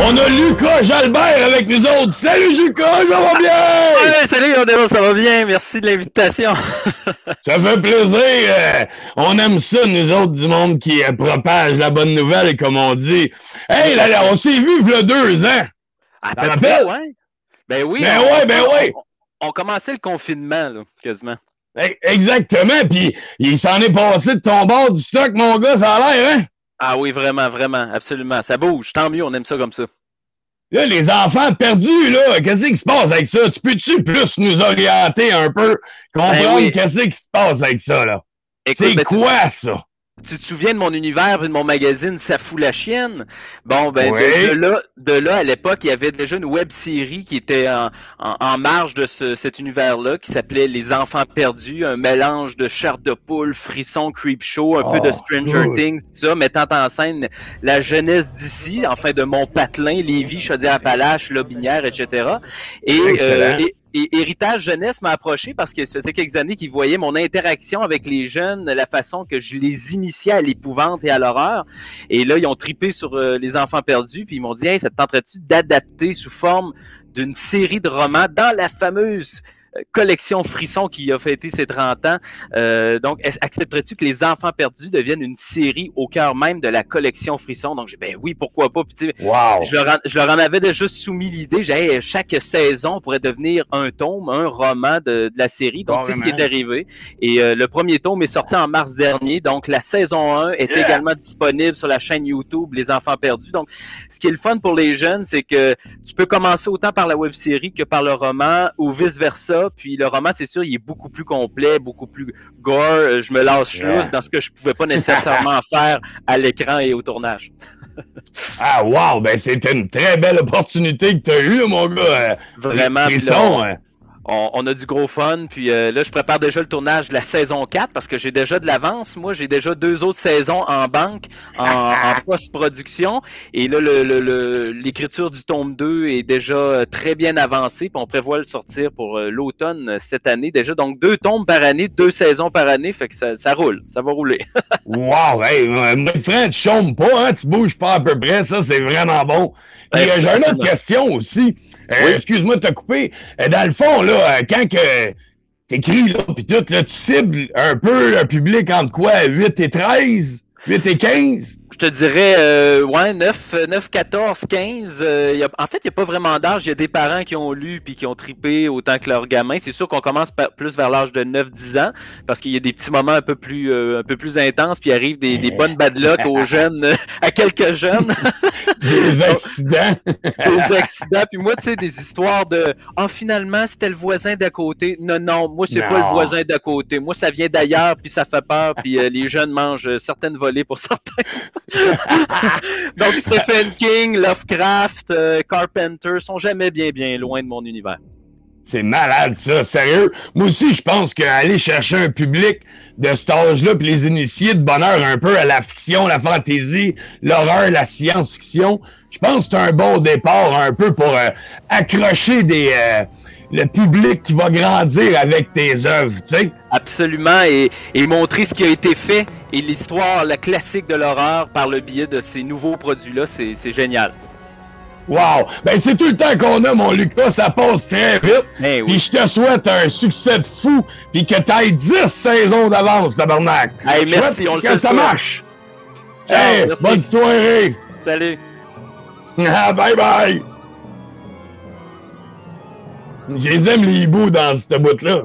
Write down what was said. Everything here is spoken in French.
On a Lucas Jalbert avec nous autres. Salut Lucas, ça va bien? Ouais, salut Odéo, ça va bien, merci de l'invitation. Ça fait plaisir. On aime ça, nous autres, du monde qui propage la bonne nouvelle, comme on dit. Hey, là, on s'est vu il y a 2 ans. À peu près, ouais. Ben oui. On commençait le confinement, là, quasiment. Exactement, puis il s'en est passé de ton bord du stock, mon gars, ça a l'air, hein? Ah oui, vraiment, vraiment, absolument. Ça bouge, tant mieux, on aime ça comme ça. Là, les enfants perdus, là, qu'est-ce qui se passe avec ça? Tu peux-tu plus nous orienter un peu, comprendre qu'est-ce qui se passe avec ça, là? C'est quoi, ça? Tu te souviens de mon univers et de mon magazine Ça fout la chienne? Bon, ben, oui. de là, à l'époque, il y avait déjà une web-série qui était en marge de cet univers-là, qui s'appelait Les Enfants perdus, un mélange de chair de poule, frisson, creepshow, un peu de Stranger Things, tout ça, mettant en scène la jeunesse d'ici, enfin de Mont-Patelin, Lévis, Chaudière-Appalaches, Lobinière, etc. Et Héritage Jeunesse m'a approché parce que ça faisait quelques années qu'ils voyaient mon interaction avec les jeunes, la façon que je les initiais à l'épouvante et à l'horreur. Et là, ils ont tripé sur Les Enfants perdus, puis ils m'ont dit « Hey, ça te tenterait-tu d'adapter sous forme d'une série de romans dans la fameuse collection Frisson qui a fêté ses 30 ans. Donc, accepterais-tu que Les Enfants perdus deviennent une série au cœur même de la collection Frisson? Donc, j'ai ben oui, pourquoi pas. Puis, je leur en avais déjà soumis l'idée. J'ai chaque saison pourrait devenir un tome, un roman de la série. Donc, c'est ce qui est arrivé. Et le premier tome est sorti en mars dernier. Donc, la saison 1 est également disponible sur la chaîne YouTube Les Enfants perdus. Donc, ce qui est le fun pour les jeunes, c'est que tu peux commencer autant par la web-série que par le roman ou vice-versa. Puis le roman, c'est sûr, il est beaucoup plus complet, beaucoup plus gore. Je me lâche loose dans ce que je pouvais pas nécessairement faire à l'écran et au tournage. Ah, wow! Ben, c'était une très belle opportunité que tu as eue, mon gars. Vraiment. On a du gros fun, puis là, je prépare déjà le tournage de la saison 4 parce que j'ai déjà de l'avance. Moi, j'ai déjà 2 autres saisons en banque, en post-production. Et là, l'écriture du tome 2 est déjà très bien avancée, puis on prévoit le sortir pour l'automne cette année déjà. Donc, 2 tomes par année, 2 saisons par année, fait que ça roule, ça va rouler. Wow! Hey, mon frère, tu chômes pas, hein? Tu bouges pas à peu près, ça, c'est vraiment bon. Puis j'ai une autre question aussi. Excuse-moi de te couper. Dans le fond, là, quand que t'écris, là, pis tout, là, tu cibles un peu un public entre quoi? 8 et 13? 8 et 15? Je te dirais, 9, 14, 15. En fait, il n'y a pas vraiment d'âge. Il y a des parents qui ont lu puis qui ont trippé autant que leurs gamins. C'est sûr qu'on commence plus vers l'âge de 9-10 ans parce qu'il y a des petits moments un peu plus intenses puis il arrive des bonnes bad luck aux jeunes, à quelques jeunes. Des accidents. Des accidents. Puis moi, tu sais, des histoires de « Ah, finalement, c'était le voisin d'à côté. » Non, moi, c'est pas le voisin d'à côté. Moi, ça vient d'ailleurs puis ça fait peur puis les jeunes mangent certaines volées pour certains. Donc Stephen King, Lovecraft, Carpenter sont jamais bien loin de mon univers. C'est malade ça, sérieux. Moi aussi, je pense qu'aller chercher un public de cet âge-là puis les initier de bonheur un peu à la fiction, la fantaisie, l'horreur, la science-fiction, je pense que c'est un bon départ un peu pour accrocher le public qui va grandir avec tes œuvres, tu sais. Absolument, et montrer ce qui a été fait et l'histoire, la classique de l'horreur par le biais de ces nouveaux produits-là, c'est génial. Wow! Ben, c'est tout le temps qu'on a, mon Lucas, ça passe très vite. Hey, oui. Puis je te souhaite un succès de fou, puis que t'ailles 10 saisons d'avance, tabarnak. Hey, merci, on le sait. Que ça marche. Ciao, hey, merci. Bonne soirée. Salut. Bye bye. Je les aime, les hiboux, dans cette bout-là.